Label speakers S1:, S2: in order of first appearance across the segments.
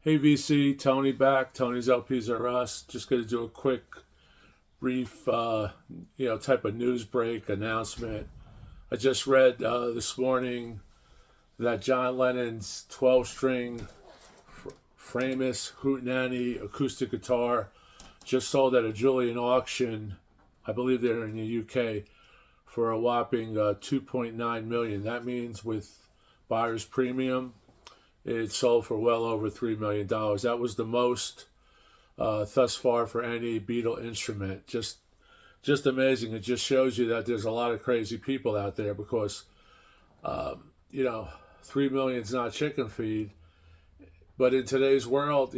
S1: Hey VC, Tony back. Tony's LPs are us. Just going to do a quick, brief, type of news break announcement. I just read this morning that John Lennon's 12-string FRAMUS Hootenanny acoustic guitar just sold at a Julian auction. I believe they're in the UK for a whopping 2.9 million. That means with buyer's premium, it sold for well over $3 million. That was the most thus far for any Beatle instrument. Just amazing. It just shows you that there's a lot of crazy people out there because, 3 million is not chicken feed. But in today's world,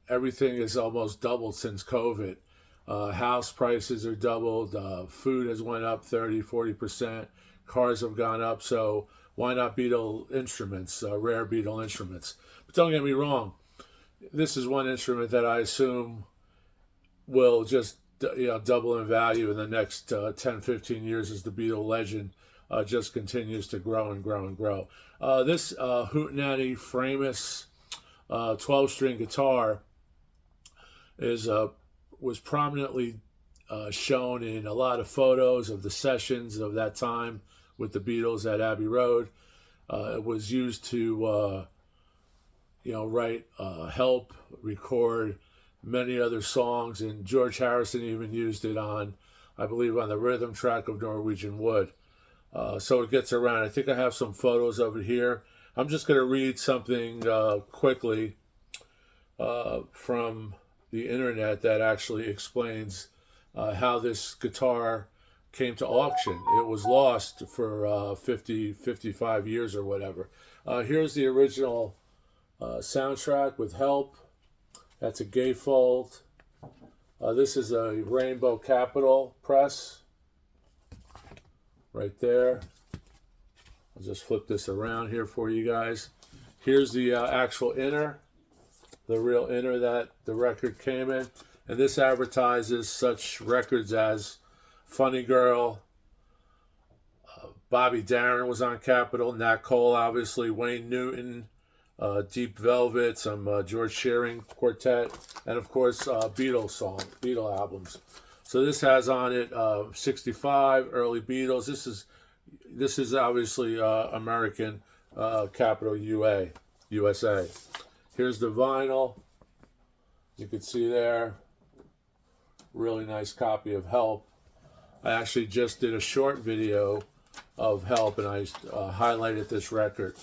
S1: everything is almost doubled since COVID. House prices are doubled. Food has went up 30-40%. Cars have gone up. So why not Beatle instruments, rare Beatle instruments? But don't get me wrong. This is one instrument that I assume will just double in value in the next 10-15 years as the Beatle legend just continues to grow and grow and grow. This Hootenanny FRAMUS 12-string guitar was prominently shown in a lot of photos of the sessions of that time with the Beatles at Abbey Road. It was used to write Help, record many other songs, and George Harrison even used it on, I believe, on the rhythm track of Norwegian Wood. So it gets around. I think I have some photos of it here. I'm just going to read something quickly from the internet that actually explains how this guitar came to auction. It was lost for 55 years or whatever. Here's the original soundtrack with Help. That's a gatefold. This is a Rainbow Capital press right there. I'll just flip this around here for you guys. Here's the actual inner, the real inner that the record came in. And this advertises such records as Funny Girl, Bobby Darin was on Capitol, Nat Cole obviously, Wayne Newton, Deep Velvet, some George Shearing quartet, and of course Beatle albums. So this has on it 65 early Beatles. This is obviously American Capitol USA. Here's the vinyl. You can see there, really nice copy of Help. I actually just did a short video of Help, and I highlighted this record.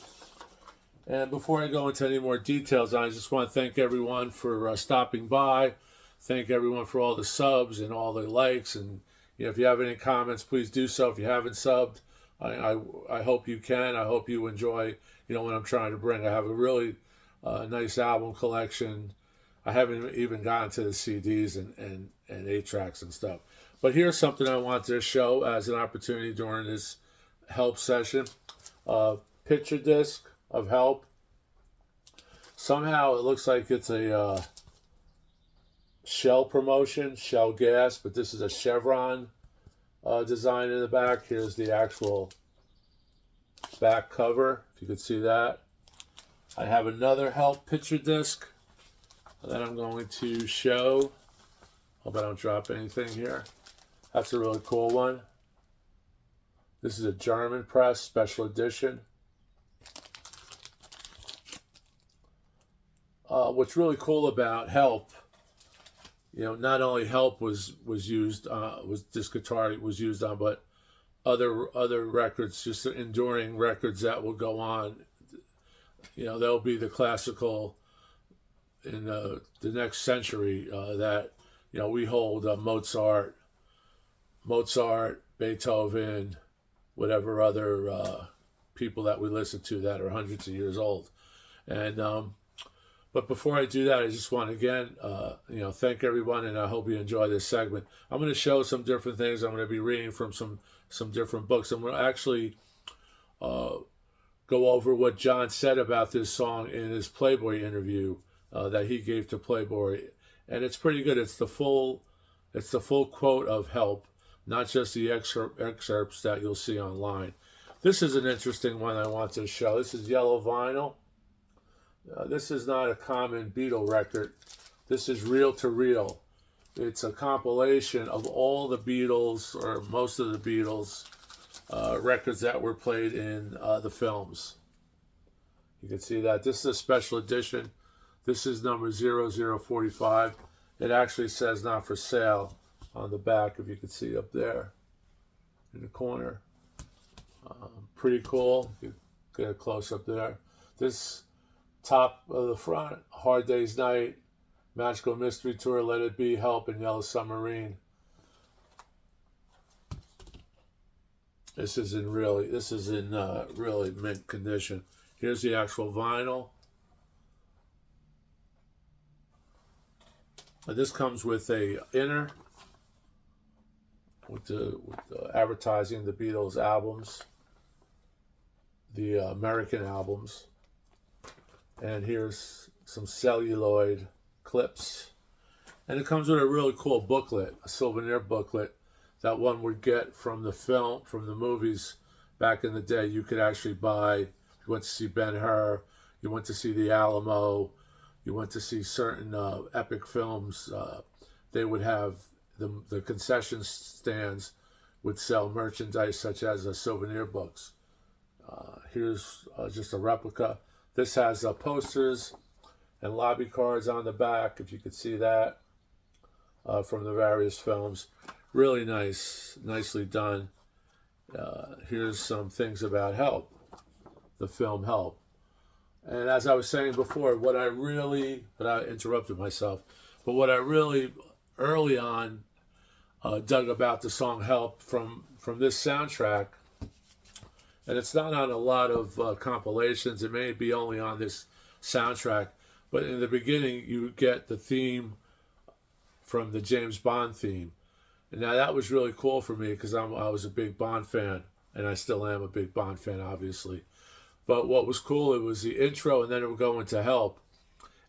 S1: And before I go into any more details, I just want to thank everyone for stopping by. Thank everyone for all the subs and all the likes. And if you have any comments, please do so. If you haven't subbed, I hope you can. I hope you enjoy what I'm trying to bring. I have a really nice album collection. I haven't even gotten to the CDs and 8-tracks and stuff. But here's something I want to show as an opportunity during this Help session. Picture disc of Help. Somehow it looks like it's a Shell promotion, Shell gas, but this is a chevron design in the back. Here's the actual back cover, if you could see that. I have another Help picture disc that I'm going to show. Hope I don't drop anything here. That's a really cool one. This is a German press, special edition. What's really cool about Help, not only Help was used, was this guitar was used on, but other records, just enduring records that will go on. They'll be the classical in the next century that we hold Mozart, Beethoven, whatever other people that we listen to that are hundreds of years old. And but before I do that, I just want to again thank everyone, and I hope you enjoy this segment. I'm going to show some different things. I'm going to be reading from some different books. I'm going to actually go over what John said about this song in his Playboy interview that he gave to Playboy, and it's pretty good. It's the full quote of Help, not just the excerpts that you'll see online. This is an interesting one I want to show. This is yellow vinyl. This is not a common Beatle record. This is reel to reel. It's a compilation of all the Beatles, or most of the Beatles, records that were played in the films. You can see that. This is a special edition. This is number 0045. It actually says not for sale on the back, if you can see up there in the corner. Pretty cool. You get a close up there. This top of the front, Hard Day's Night, Magical Mystery Tour, Let It Be, Help, and Yellow Submarine. This is in really mint condition. Here's the actual vinyl. And this comes with a inner with the advertising the Beatles albums, the American albums. And here's some celluloid clips. And it comes with a really cool booklet, a souvenir booklet that one would get from the film, from the movies back in the day. You could actually buy, you went to see Ben-Hur, you went to see the Alamo, you went to see certain epic films. They would have the concession stands would sell merchandise such as souvenir books. Here's just a replica. This has posters and lobby cards on the back, if you could see that, from the various films. Really nice, nicely done. Here's some things about Help, the film Help. And as I was saying before, but I interrupted myself, but what I really early on dug about the song Help from this soundtrack, and it's not on a lot of compilations, it may be only on this soundtrack, but in the beginning you get the theme from the James Bond theme. And now that was really cool for me because I was a big Bond fan, and I still am a big Bond fan, obviously. But what was cool, it was the intro, and then it would go into Help.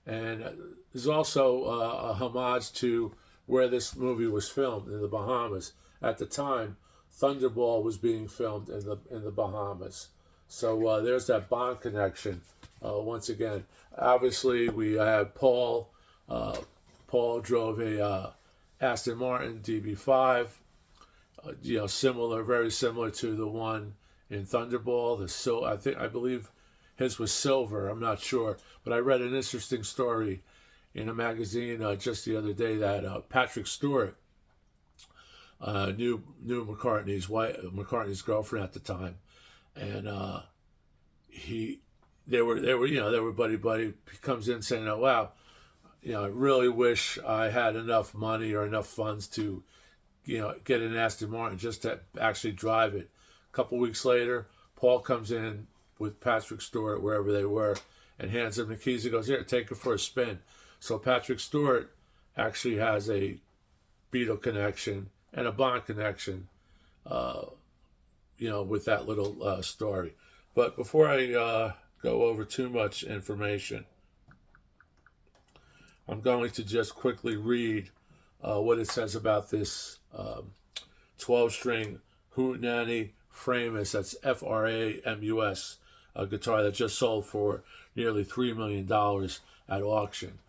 S1: And there's also a homage to where this movie was filmed, in the Bahamas. At the time, Thunderball was being filmed in the Bahamas. So there's that Bond connection once again. Obviously, we had Paul. Paul drove a Aston Martin DB5. Very similar to the one in Thunderball. I believe his was silver. I'm not sure, but I read an interesting story in a magazine just the other day that Patrick Stewart knew McCartney's girlfriend at the time, and they were buddy. He comes in saying, "Oh wow, I really wish I had enough money or enough funds to, get an Aston Martin just to actually drive it." A couple weeks later, Paul comes in with Patrick Stewart, wherever they were, and hands him the keys. He goes, "Here, take it for a spin." So Patrick Stewart actually has a Beatle connection and a Bond connection, with that little story. But before I go over too much information, I'm going to just quickly read what it says about this 12-string Hootenanny FRAMUS, that's FRAMUS, a guitar that just sold for nearly $3 million at auction.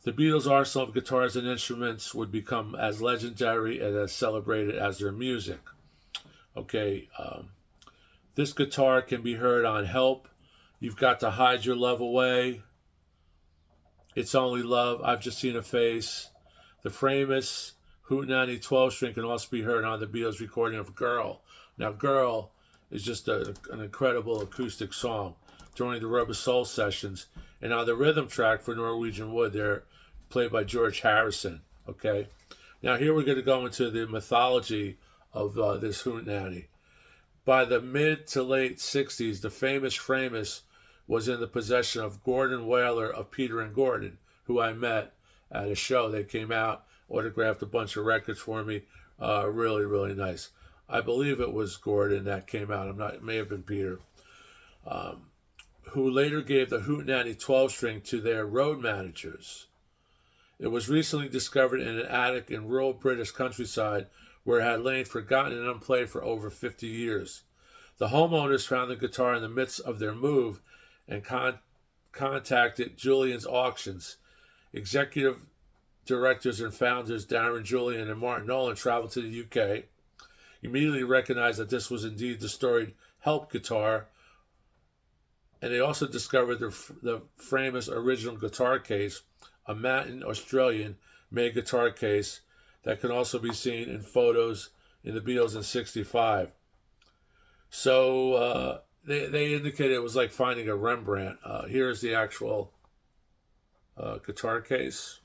S1: The Beatles' arsenal of guitars and instruments would become as legendary and as celebrated as their music. Okay, this guitar can be heard on Help, You've Got to Hide Your Love Away, It's Only Love, I've Just Seen a Face. The FRAMUS Hootenanny 12-string can also be heard on the Beatles' recording of Girl. Now, Girl is just an incredible acoustic song during the Rubber Soul sessions. And on the rhythm track for Norwegian Wood, they're played by George Harrison. Okay? Now, here we're going to go into the mythology of this Hootenanny. By the mid to late 60s, the famous FRAMUS was in the possession of Gordon Whaler of Peter and Gordon, who I met at a show. They came out, autographed a bunch of records for me. Really, really nice. I believe it was Gordon that came out. It may have been Peter. Who later gave the Hootenanny 12-string to their road managers. It was recently discovered in an attic in rural British countryside where it had lain forgotten and unplayed for over 50 years. The homeowners found the guitar in the midst of their move and contacted Julian's Auctions. Executive directors and founders Darren Julian and Martin Nolan traveled to the UK, immediately recognized that this was indeed the storied Help guitar, and they also discovered the FRAMUS original guitar case, a Matin Australian-made guitar case that can also be seen in photos in the Beatles in '65. So they indicated it was like finding a Rembrandt. Here's the actual guitar case.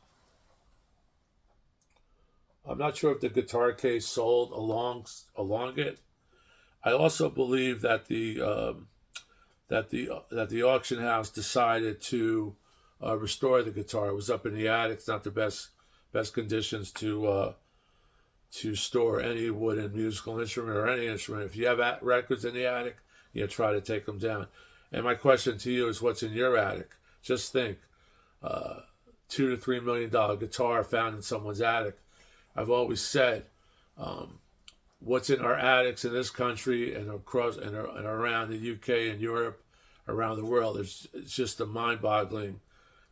S1: I'm not sure if the guitar case sold along it. I also believe that the auction house decided to restore the guitar. It was up in the attic. It's not the best conditions to store any wooden musical instrument or any instrument. If you have records in the attic, you try to take them down. And my question to you is, what's in your attic? Just think, $2 to $3 million guitar found in someone's attic. I've always said, what's in our attics in this country and across and around the UK and Europe, around the world, it's just a mind-boggling.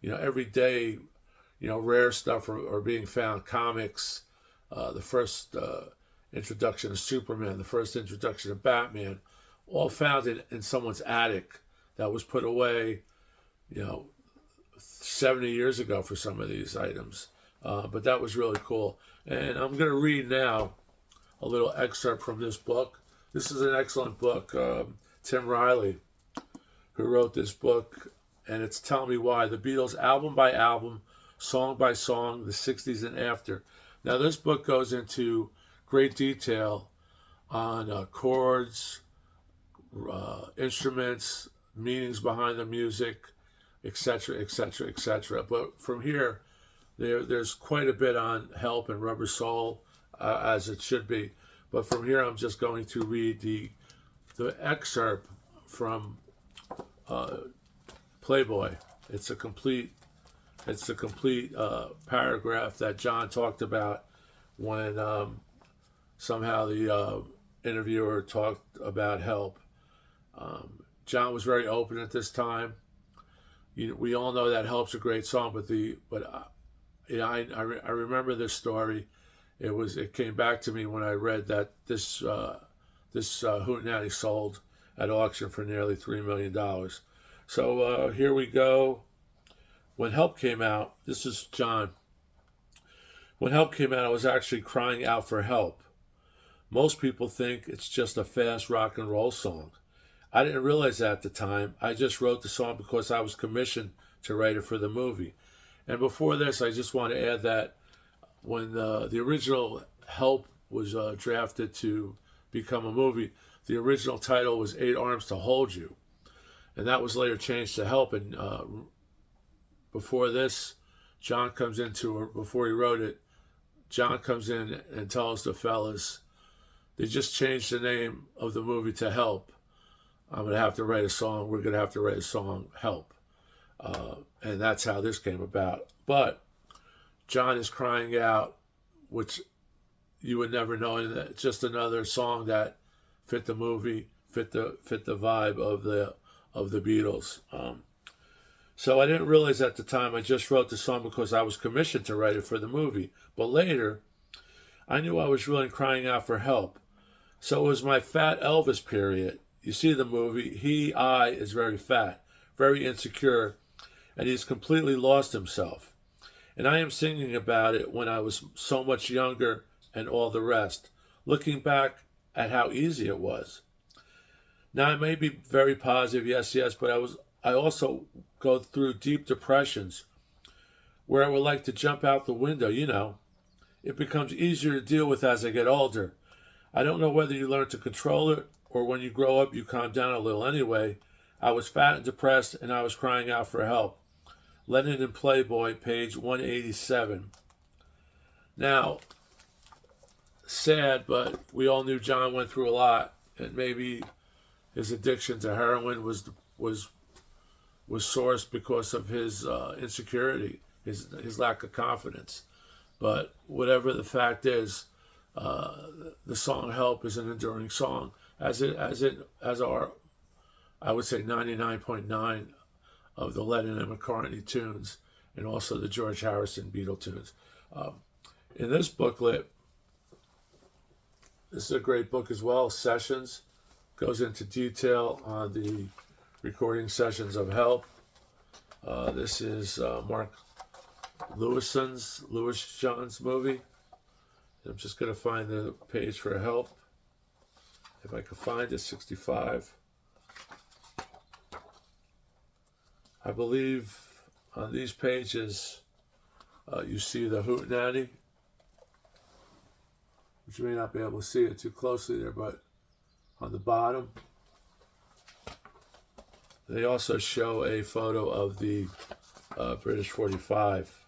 S1: Every day, rare stuff are being found. Comics, the first introduction of Superman, the first introduction of Batman, all found in someone's attic that was put away, 70 years ago for some of these items. But that was really cool. And I'm going to read now a little excerpt from this book. This is an excellent book. Tim Riley, who wrote this book, and it's Tell Me Why, the Beatles album by album, song by song, the 60s and after. Now, this book goes into great detail on chords, instruments, meanings behind the music, etc., etc., etc. But from here, there's quite a bit on Help and Rubber Soul, as it should be. But from here, I'm just going to read the excerpt from Playboy. It's a complete paragraph that John talked about when somehow the interviewer talked about Help. John was very open at this time. We all know that Help's a great song, but I remember this story. It came back to me when I read that this hootenanny sold at auction for nearly $3 million. So here we go. When Help came out, this is John. When Help came out, I was actually crying out for help. Most people think it's just a fast rock and roll song. I didn't realize that at the time. I just wrote the song because I was commissioned to write it for the movie. And before this, I just want to add that when the original Help was drafted to become a movie, the original title was 8 Arms to Hold You. And that was later changed to Help. And before this, before he wrote it, John comes in and tells the fellas, they just changed the name of the movie to Help. I'm going to have to write a song. We're going to have to write a song, Help. And that's how this came about. But John is crying out, which you would never know. And it's just another song that fit the movie, fit the vibe of the Beatles. So I didn't realize at the time I just wrote the song because I was commissioned to write it for the movie. But later, I knew I was really crying out for help. So it was my Fat Elvis period. You see the movie, I is very fat, very insecure, and he's completely lost himself. And I am singing about it when I was so much younger and all the rest, looking back at how easy it was. Now, I may be very positive, yes, but I also go through deep depressions where I would like to jump out the window, It becomes easier to deal with as I get older. I don't know whether you learn to control it or when you grow up you calm down a little. Anyway, I was fat and depressed and I was crying out for help. Lennon and Playboy, page 187. Now, sad, but we all knew John went through a lot, and maybe his addiction to heroin was sourced because of his insecurity, his lack of confidence. But whatever the fact is, the song "Help" is an enduring song, as our, I would say, 99.9 of the Lennon and McCartney tunes, and also the George Harrison Beatle tunes. In this booklet, this is a great book as well, Sessions, goes into detail on the recording sessions of Help. This is Mark Lewis John's movie. I'm just going to find the page for Help. If I can find it, 65. I believe on these pages you see the hootenanny, which you may not be able to see it too closely there, but on the bottom they also show a photo of the British 45.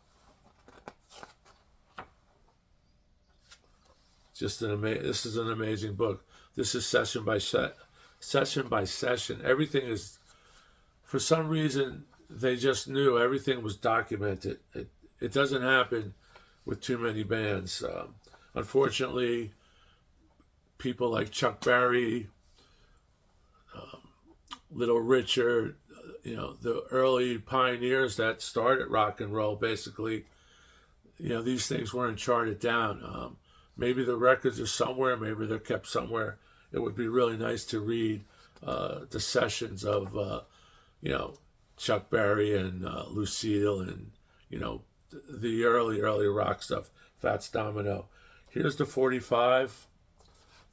S1: This is an amazing book. This is session by session. Everything is, for some reason, they just knew everything was documented. It doesn't happen with too many bands. Unfortunately, people like Chuck Berry, Little Richard, the early pioneers that started rock and roll, basically, these things weren't charted down. Maybe the records are somewhere, maybe they're kept somewhere. It would be really nice to read the sessions of, Chuck Berry and Lucille and, the early rock stuff, Fats Domino. Here's the 45,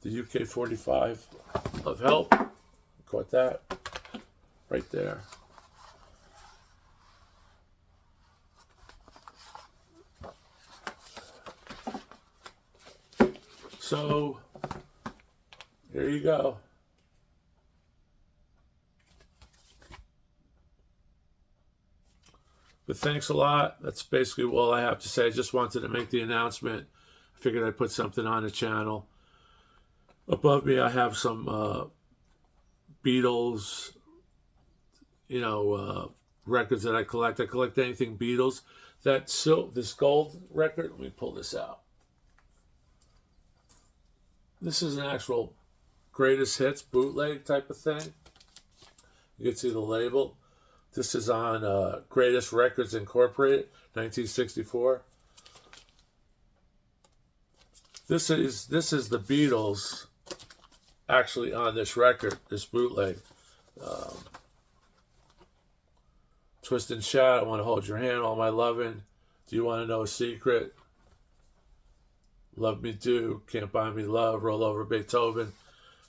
S1: the UK 45 of Help. Caught that right there. So, here you go. But thanks a lot. That's basically all I have to say. I just wanted to make the announcement. I figured I'd put something on the channel. Above me, I have some Beatles, records that I collect. I collect anything Beatles. This gold record, let me pull this out. This is an actual greatest hits bootleg type of thing. You can see the label. This is on Greatest Records Incorporated, 1964. This is the Beatles actually on this record, this bootleg. Twist and Shout, I Want to Hold Your Hand, All My Lovin', Do You Want to Know a Secret, Love Me Do, Can't Buy Me Love, Roll Over Beethoven.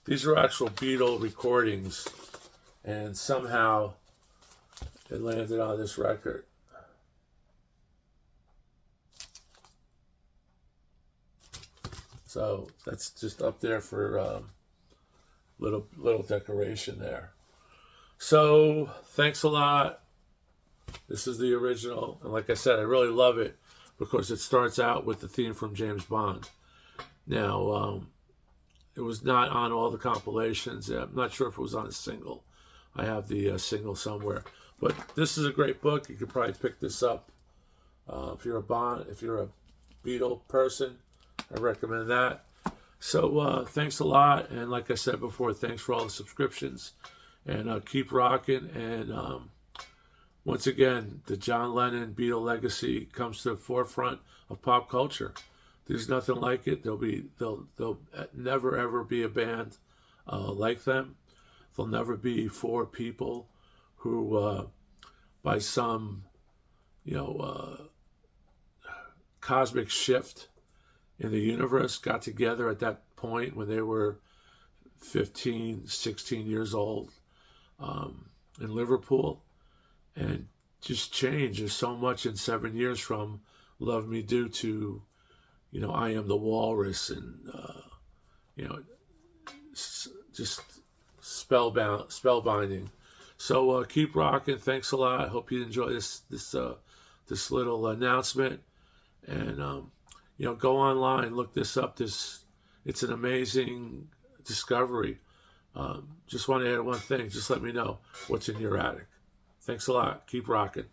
S1: These are actual Beatle recordings, and somehow it landed on this record. So that's just up there for little decoration there. So thanks a lot. This is the original, and like I said, I really love it because it starts out with the theme from James Bond. Now, it was not on all the compilations. I'm not sure if it was on a single. I have the single somewhere. But this is a great book. You could probably pick this up if you're a Beatle person. I recommend that. So thanks a lot, and like I said before, thanks for all the subscriptions, and keep rocking. And once again, the John Lennon Beatle legacy comes to the forefront of pop culture. There's nothing like it. There'll never ever be a band like them. There'll never be four people who, by some, cosmic shift in the universe, got together at that point when they were 15, 16 years old in Liverpool, and just changed. There's so much in 7 years from Love Me Do to, I Am the Walrus, and, just spellbinding. So keep rocking. Thanks a lot. I hope you enjoy this little announcement. And go online, look this up. It's an amazing discovery. Just want to add one thing. Just let me know what's in your attic. Thanks a lot. Keep rocking.